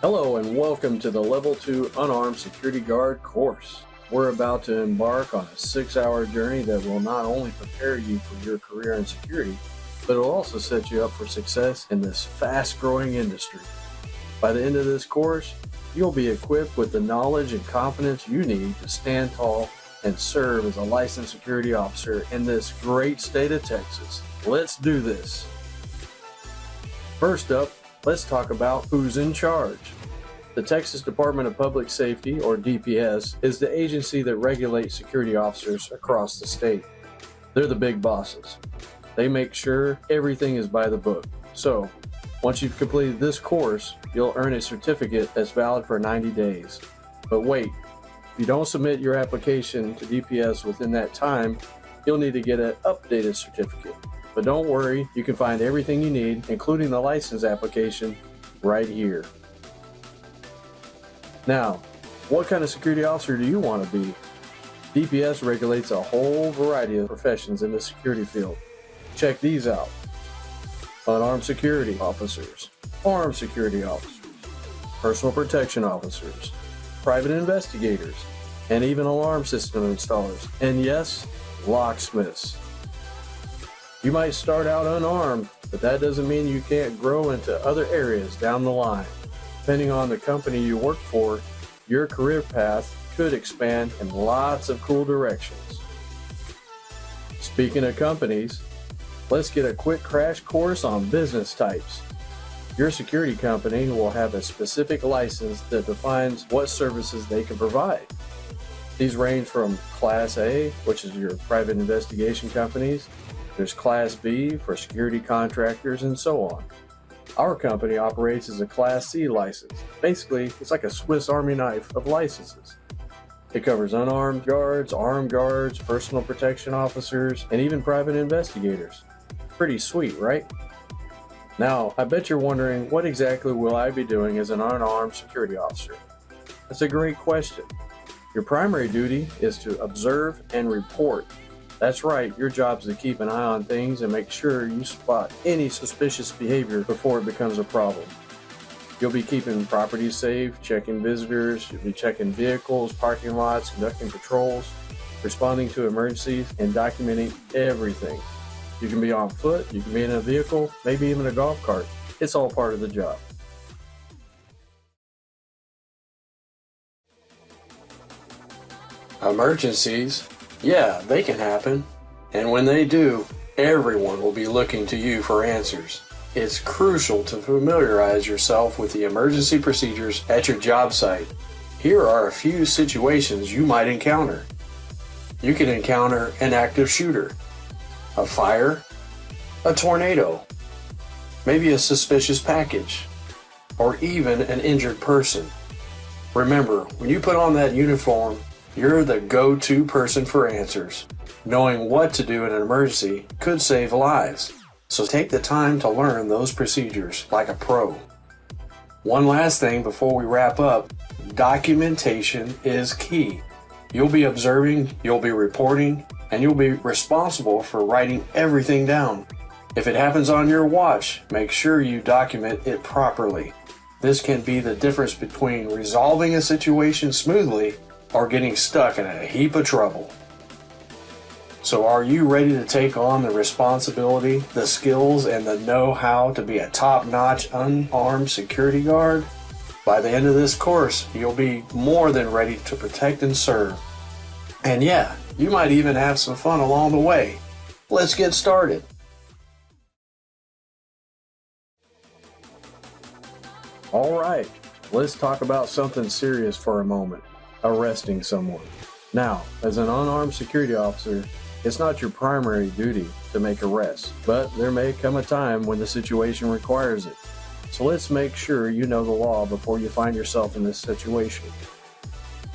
Hello and welcome to the Level 2 Unarmed Security Guard course. We're about to embark on a 6-hour journey that will not only prepare you for your career in security, but it will also set you up for success in this fast-growing industry. By the end of this course, you'll be equipped with the knowledge and confidence you need to stand tall and serve as a licensed security officer in this great state of Texas. Let's do this. First up, let's talk about who's in charge. The Texas Department of Public Safety, or DPS, is the agency that regulates security officers across the state. They're the big bosses. They make sure everything is by the book. So, once you've completed this course, you'll earn a certificate that's valid for 90 days. But wait, if you don't submit your application to DPS within that time, you'll need to get an updated certificate. But don't worry, you can find everything you need, including the license application, right here. Now, what kind of security officer do you want to be? DPS regulates a whole variety of professions in the security field. Check these out. Unarmed security officers, armed security officers, personal protection officers, private investigators, and even alarm system installers. And yes, locksmiths. You might start out unarmed, but that doesn't mean you can't grow into other areas down the line. Depending on the company you work for, your career path could expand in lots of cool directions. Speaking of companies, let's get a quick crash course on business types. Your security company will have a specific license that defines what services they can provide. These range from Class A, which is your private investigation companies. There's Class B for security contractors, and so on. Our company operates as a Class C license. Basically, it's like a Swiss Army knife of licenses. It covers unarmed guards, armed guards, personal protection officers, and even private investigators. Pretty sweet, right? Now, I bet you're wondering, what exactly will I be doing as an unarmed security officer? That's a great question. Your primary duty is to observe and report. That's right, your job is to keep an eye on things and make sure you spot any suspicious behavior before it becomes a problem. You'll be keeping properties safe, checking visitors, you'll be checking vehicles, parking lots, conducting patrols, responding to emergencies, and documenting everything. You can be on foot, you can be in a vehicle, maybe even a golf cart. It's all part of the job. Emergencies? Yeah, they can happen. And when they do, everyone will be looking to you for answers. It's crucial to familiarize yourself with the emergency procedures at your job site. Here are a few situations you might encounter. You can encounter an active shooter, a fire, a tornado, maybe a suspicious package, or even an injured person. Remember, when you put on that uniform, you're the go-to person for answers. Knowing what to do in an emergency could save lives, so take the time to learn those procedures like a pro. One last thing before we wrap up, documentation is key. You'll be observing, you'll be reporting, and you'll be responsible for writing everything down. If it happens on your watch, make sure you document it properly. This can be the difference between resolving a situation smoothly or getting stuck in a heap of trouble. So are you ready to take on the responsibility, the skills, and the know-how to be a top-notch unarmed security guard? By the end of this course, you'll be more than ready to protect and serve. And yeah, you might even have some fun along the way. Let's get started. All right, let's talk about something serious for a moment. Arresting someone. Now, as an unarmed security officer, it's not your primary duty to make arrests, but there may come a time when the situation requires it. So let's make sure you know the law before you find yourself in this situation.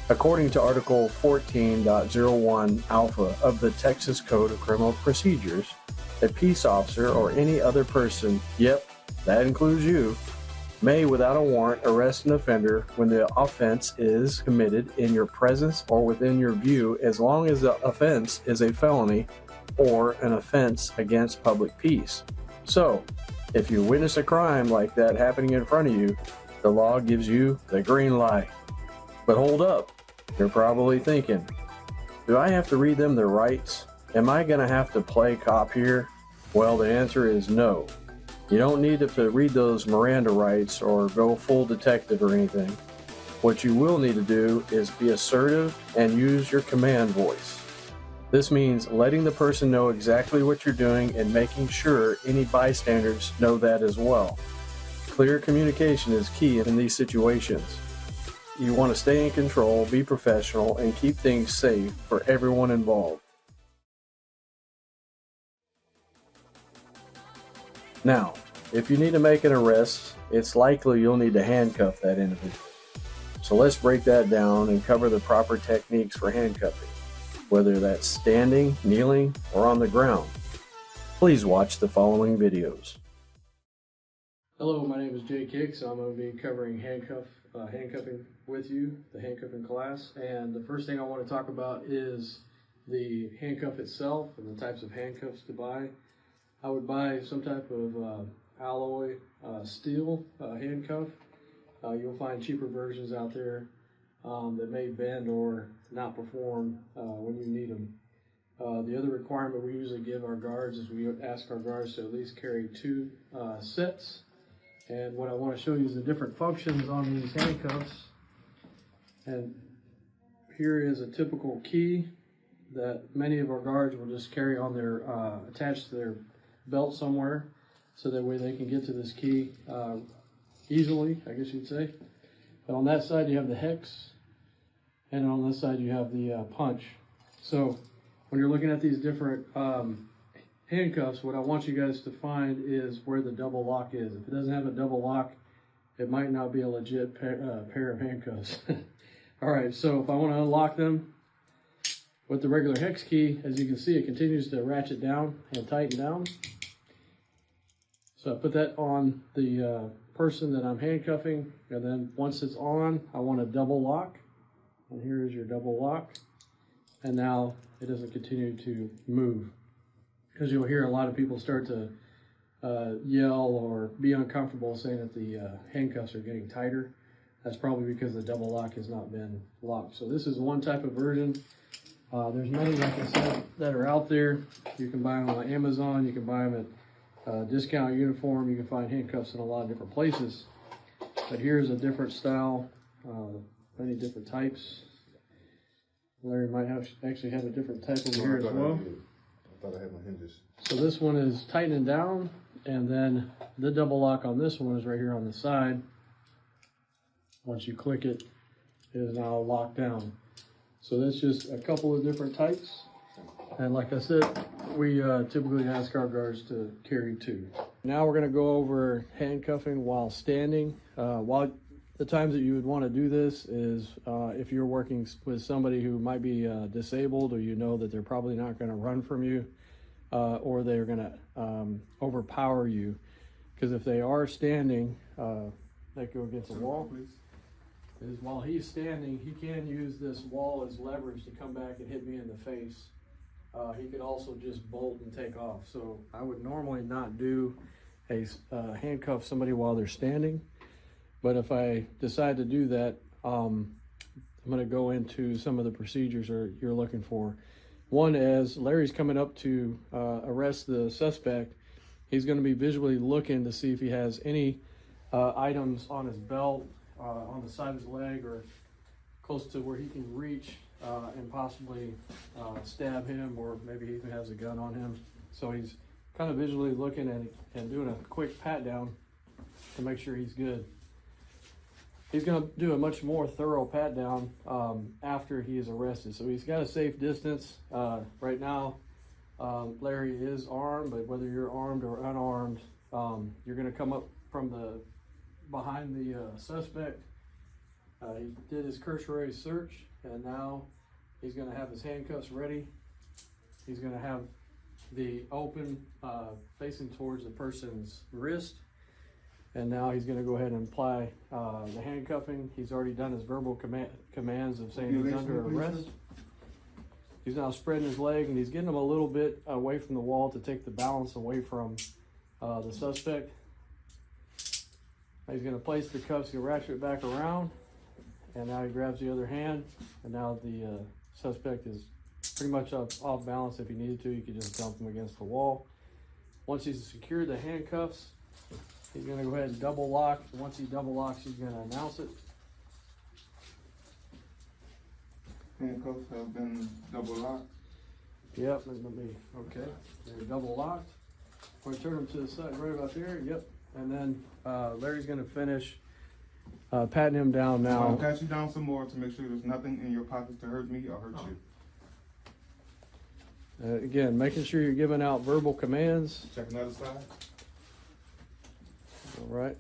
According to Article 14.01 Alpha of the Texas Code of Criminal Procedures, a peace officer or any other person, yep, that includes you, may, without a warrant, arrest an offender when the offense is committed in your presence or within your view, as long as the offense is a felony or an offense against public peace. So, if you witness a crime like that happening in front of you, the law gives you the green light. But hold up, you're probably thinking, do I have to read them their rights? Am I going to have to play cop here? Well, the answer is no. You don't need to read those Miranda rights or go full detective or anything. What you will need to do is be assertive and use your command voice. This means letting the person know exactly what you're doing and making sure any bystanders know that as well. Clear communication is key in these situations. You want to stay in control, be professional, and keep things safe for everyone involved. Now, if you need to make an arrest, it's likely you'll need to handcuff that individual. So let's break that down and cover the proper techniques for handcuffing, whether that's standing, kneeling, or on the ground. Please watch the following videos. Hello, my name is Jake Hicks. I'm going to be covering handcuffing with you, the handcuffing class. And the first thing I want to talk about is the handcuff itself and the types of handcuffs to buy. I would buy some type of alloy steel handcuff. You'll find cheaper versions out there that may bend or not perform when you need them. The other requirement we usually give our guards is we ask our guards to at least carry 2 sets. And what I want to show you is the different functions on these handcuffs. And here is a typical key that many of our guards will just carry on their attached to their belt somewhere, so that way they can get to this key easily, I guess you'd say. But on that side you have the hex, and on this side you have the punch. So when you're looking at these different handcuffs, what I want you guys to find is where the double lock is. If it doesn't have a double lock, it might not be a legit pair of handcuffs. All right, so if I want to unlock them with the regular hex key, as you can see, it continues to ratchet down and tighten down. So I put that on the person that I'm handcuffing, and then once it's on, I want a double lock. And here is your double lock. And now it doesn't continue to move, because you'll hear a lot of people start to yell or be uncomfortable saying that the handcuffs are getting tighter. That's probably because the double lock has not been locked. So this is one type of version. There's many, like I said, that are out there. You can buy them on Amazon. You can buy them at Discount Uniform. You can find handcuffs in a lot of different places. But here's a different style, many different types. Larry might actually have a different type over here as well. I thought I had my hinges. So this one is tightening down, and then the double lock on this one is right here on the side. Once you click it, it is now locked down. So that's just a couple of different types. And like I said, we typically ask our guards to carry 2. Now we're going to go over handcuffing while standing. The times that you would want to do this is if you're working with somebody who might be disabled, or you know that they're probably not going to run from you, or they're going to overpower you. Because if they are standing, they go against the wall. Is while he's standing, he can use this wall as leverage to come back and hit me in the face. He could also just bolt and take off. So I would normally not do a handcuff somebody while they're standing. But if I decide to do that, I'm going to go into some of the procedures you're looking for. One is Larry's coming up to arrest the suspect. He's going to be visually looking to see if he has any items on his belt, on the side of his leg, or close to where he can reach and possibly stab him, or maybe he even has a gun on him. So he's kind of visually looking and doing a quick pat down to make sure he's good. He's going to do a much more thorough pat down after he is arrested. So he's got a safe distance. Right now, Larry is armed, but whether you're armed or unarmed, you're going to come up from behind the suspect. He did his cursory search, and now he's going to have his handcuffs ready. He's going to have the open facing towards the person's wrist. And now he's going to go ahead and apply the handcuffing. He's already done his verbal commands of saying he's under arrest. He's now spreading his leg, and he's getting him a little bit away from the wall to take the balance away from the suspect. He's going to place the cuffs, he'll ratchet it back around, and now he grabs the other hand, and now the suspect is pretty much off balance. If he needed to, you could just dump him against the wall. Once he's secured the handcuffs, he's going to go ahead and double lock. Once he double locks, he's going to announce it. Handcuffs have been double locked. Yep, okay. They're double locked. We're going to turn them to the side right about there. Yep. And then Larry's going to finish patting him down now. I'll pat you down some more to make sure there's nothing in your pockets to hurt me or hurt you. Again, making sure you're giving out verbal commands. Check another side. All right.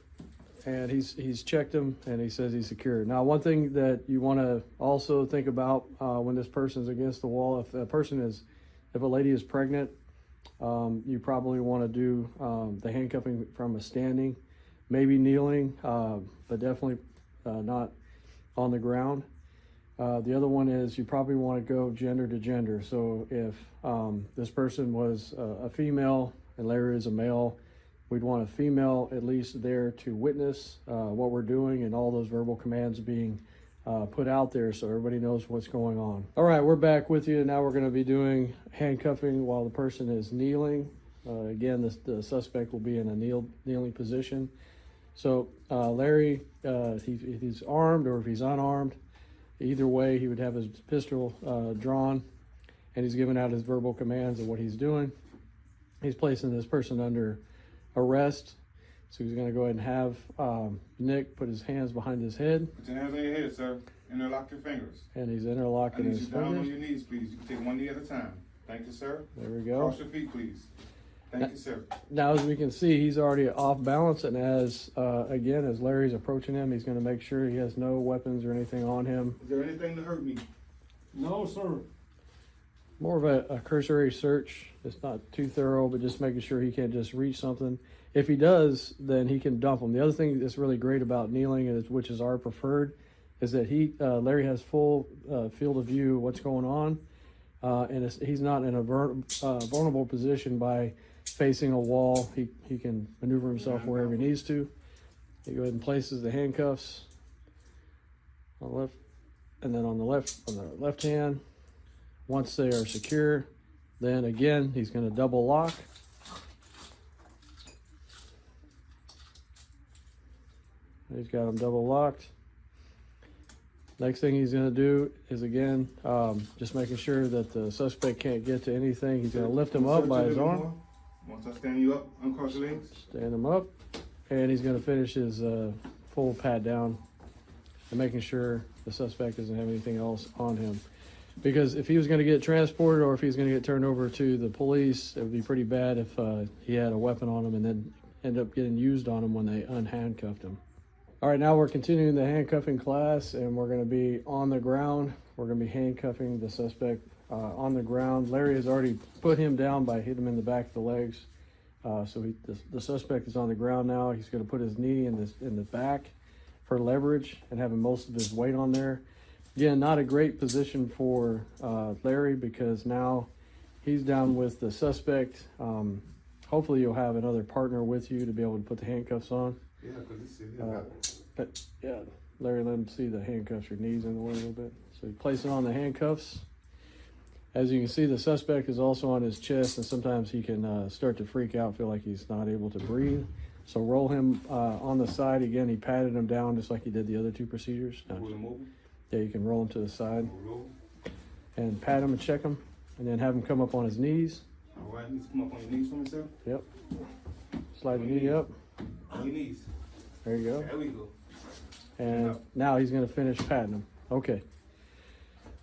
And he's checked him and he says he's secure. Now, one thing that you want to also think about when this person's against the wall, if a lady is pregnant, you probably want to do the handcuffing from a standing, maybe kneeling, but definitely not on the ground. The other one is you probably want to go gender to gender. So if this person was a female and Larry is a male, we'd want a female at least there to witness what we're doing and all those verbal commands being put out there so everybody knows what's going on. All right, we're back with you. Now we're going to be doing handcuffing while the person is kneeling. Again, the suspect will be in a kneeling position. So Larry, if he's armed or if he's unarmed, either way, he would have his pistol drawn and he's giving out his verbal commands of what he's doing. He's placing this person under arrest. So he's going to go ahead and have Nick put his hands behind his head. Put your hands on your head, sir. Interlock your fingers. And he's interlocking his you down on fingers. your knees, please. You can take one knee at a time. Thank you, sir. There we go. Cross your feet, please. Thank you, sir. Now, as we can see, he's already off balance, and as Larry's approaching him, he's going to make sure he has no weapons or anything on him. Is there anything to hurt me? No, sir. More of a cursory search. It's not too thorough, but just making sure he can't just reach something. If he does, then he can dump him. The other thing that's really great about kneeling, which is our preferred, is that Larry has full field of view of what's going on, and he's not in a vulnerable position by facing a wall. He can maneuver himself wherever he needs to. He go ahead and places the handcuffs on the left, and then on the left hand. Once they are secure, then again he's going to double lock. He's got them double locked. Next thing he's going to do is, again, just making sure that the suspect can't get to anything. He's going to lift him up by his arm. Once I stand you up, uncross your legs. Stand him up. And he's going to finish his full pat down and making sure the suspect doesn't have anything else on him. Because if he was going to get transported or if he's going to get turned over to the police, it would be pretty bad if he had a weapon on him and then end up getting used on him when they unhandcuffed him. All right, now we're continuing the handcuffing class, and we're going to be on the ground. We're going to be handcuffing the suspect on the ground. Larry has already put him down by hitting him in the back of the legs. So the suspect is on the ground now. He's going to put his knee in the back for leverage and having most of his weight on there. Again, not a great position for Larry because now he's down with the suspect. Hopefully you'll have another partner with you to be able to put the handcuffs on. Yeah, because But yeah, Larry, let him see the handcuffs, your knees in the way a little bit. So you place it on the handcuffs. As you can see, the suspect is also on his chest, and sometimes he can start to freak out, feel like he's not able to breathe. So roll him on the side. Again, he patted him down just like he did the other two procedures. Now, yeah, you can roll him to the side and pat him and check him, and then have him come up on his knees. All right, you come up on your knees for me, sir. Yep. Slide your knee up. On your knees. There you go. There we go. And now he's going to finish patting him. Okay.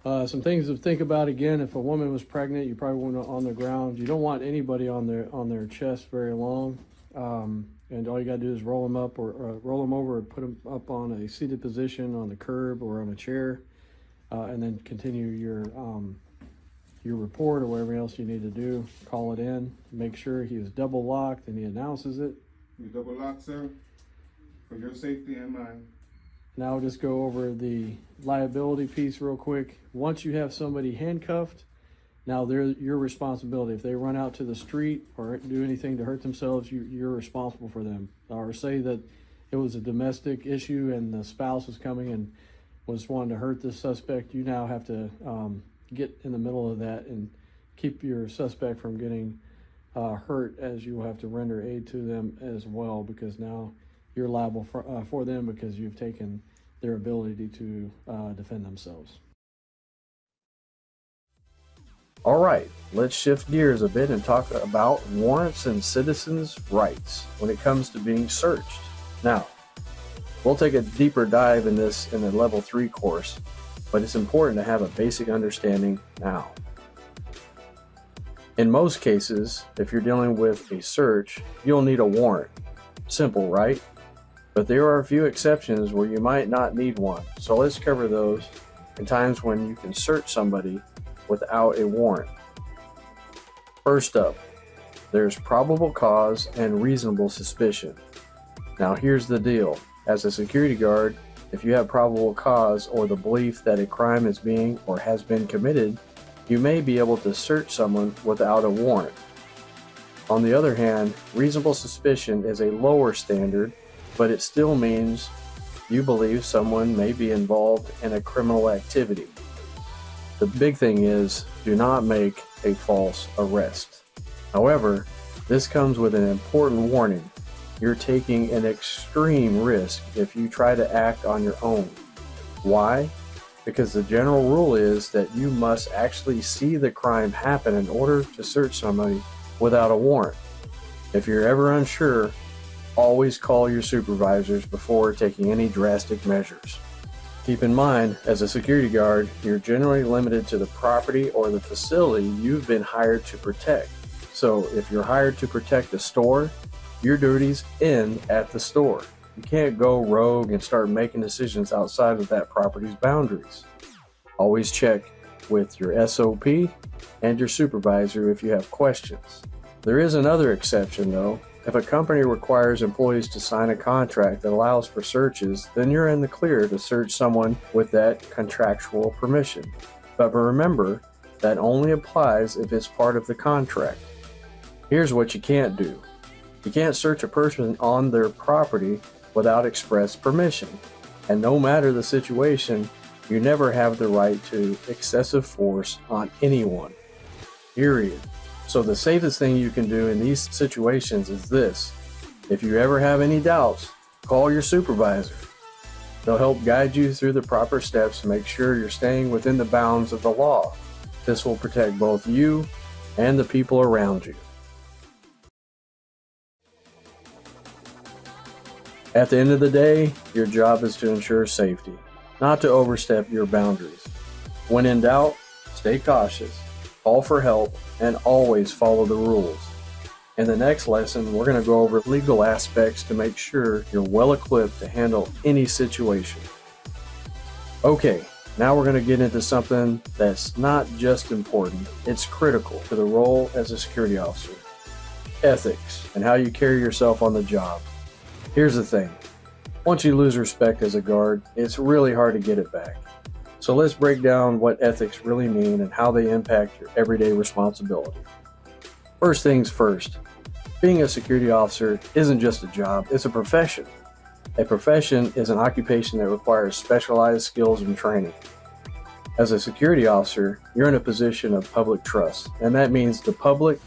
Some things to think about again. If a woman was pregnant, you probably want on the ground. You don't want anybody on their chest very long. And all you got to do is roll them up or roll them over and put them up on a seated position on the curb or on a chair, and then continue your report or whatever else you need to do. Call it in. Make sure he is double locked and he announces it. You double lock, sir, for your safety and mine. Now just go over the liability piece real quick. Once you have somebody handcuffed, now they're your responsibility. If they run out to the street or do anything to hurt themselves, you're responsible for them. Or say that it was a domestic issue and the spouse was coming and was wanting to hurt the suspect, you now have to get in the middle of that and keep your suspect from getting hurt, as you will have to render aid to them as well, because now you're liable for them because you've taken their ability to defend themselves. All right, let's shift gears a bit and talk about warrants and citizens' rights when it comes to being searched. Now, we'll take a deeper dive in this in the Level 3 course, but it's important to have a basic understanding now. In most cases, if you're dealing with a search, you'll need a warrant. Simple, right? But there are a few exceptions where you might not need one. So let's cover those and times when you can search somebody without a warrant. First up, there's probable cause and reasonable suspicion. Now here's the deal. As a security guard, if you have probable cause or the belief that a crime is being or has been committed, you may be able to search someone without a warrant. On the other hand, reasonable suspicion is a lower standard, but it still means you believe someone may be involved in a criminal activity. The big thing is, do not make a false arrest. However, this comes with an important warning. You're taking an extreme risk if you try to act on your own. Why? Because the general rule is that you must actually see the crime happen in order to search somebody without a warrant. If you're ever unsure, always call your supervisors before taking any drastic measures. Keep in mind, as a security guard, you're generally limited to the property or the facility you've been hired to protect. So if you're hired to protect a store, your duties end at the store. You can't go rogue and start making decisions outside of that property's boundaries. Always check with your SOP and your supervisor if you have questions. There is another exception though. If a company requires employees to sign a contract that allows for searches, then you're in the clear to search someone with that contractual permission. But remember, that only applies if it's part of the contract. Here's what you can't do. You can't search a person on their property without express permission. And no matter the situation, you never have the right to excessive force on anyone. Period. So the safest thing you can do in these situations is this. If you ever have any doubts, call your supervisor. They'll help guide you through the proper steps to make sure you're staying within the bounds of the law. This will protect both you and the people around you. At the end of the day, your job is to ensure safety, not to overstep your boundaries. When in doubt, stay cautious, call for help, and always follow the rules. In the next lesson, we're going to go over legal aspects to make sure you're well equipped to handle any situation. Okay, now we're going to get into something that's not just important, it's critical to the role as a security officer. Ethics and how you carry yourself on the job. Here's the thing, once you lose respect as a guard, it's really hard to get it back. So let's break down what ethics really mean and how they impact your everyday responsibility. First things first, being a security officer isn't just a job, it's a profession. A profession is an occupation that requires specialized skills and training. As a security officer, you're in a position of public trust, and that means the public,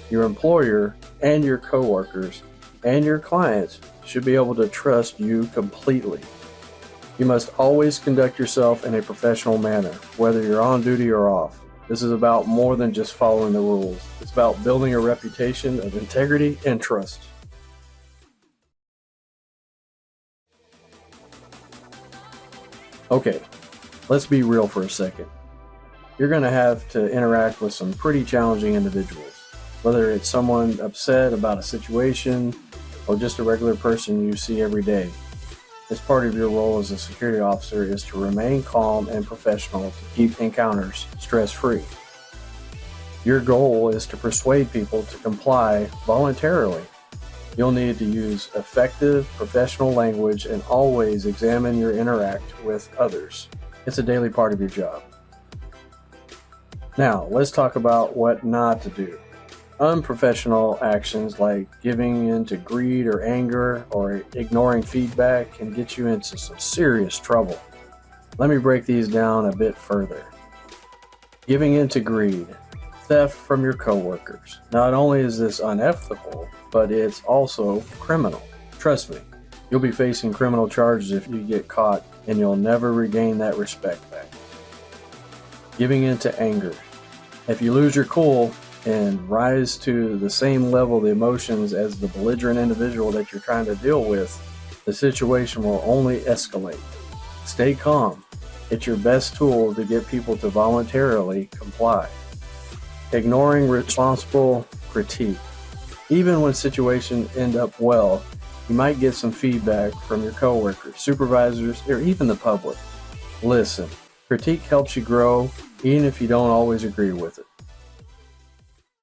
your employer, and your coworkers, and your clients should be able to trust you completely. You must always conduct yourself in a professional manner, whether you're on duty or off. This is about more than just following the rules. It's about building a reputation of integrity and trust. Okay, let's be real for a second. You're going to have to interact with some pretty challenging individuals, whether it's someone upset about a situation or just a regular person you see every day. As part of your role as a security officer is to remain calm and professional to keep encounters stress-free. Your goal is to persuade people to comply voluntarily. You'll need to use effective professional language and always examine your interact with others. It's a daily part of your job. Now, let's talk about what not to do. Unprofessional actions like giving in to greed or anger or ignoring feedback can get you into some serious trouble. Let me break these down a bit further. Giving in to greed, theft from your coworkers. Not only is this unethical, but it's also criminal. Trust me, you'll be facing criminal charges if you get caught, and you'll never regain that respect back. Giving in to anger. If you lose your cool and rise to the same level of emotions as the belligerent individual that you're trying to deal with, the situation will only escalate. Stay calm. It's your best tool to get people to voluntarily comply. Ignoring responsible critique. Even when situations end up well, you might get some feedback from your coworkers, supervisors, or even the public. Listen, critique helps you grow, even if you don't always agree with it.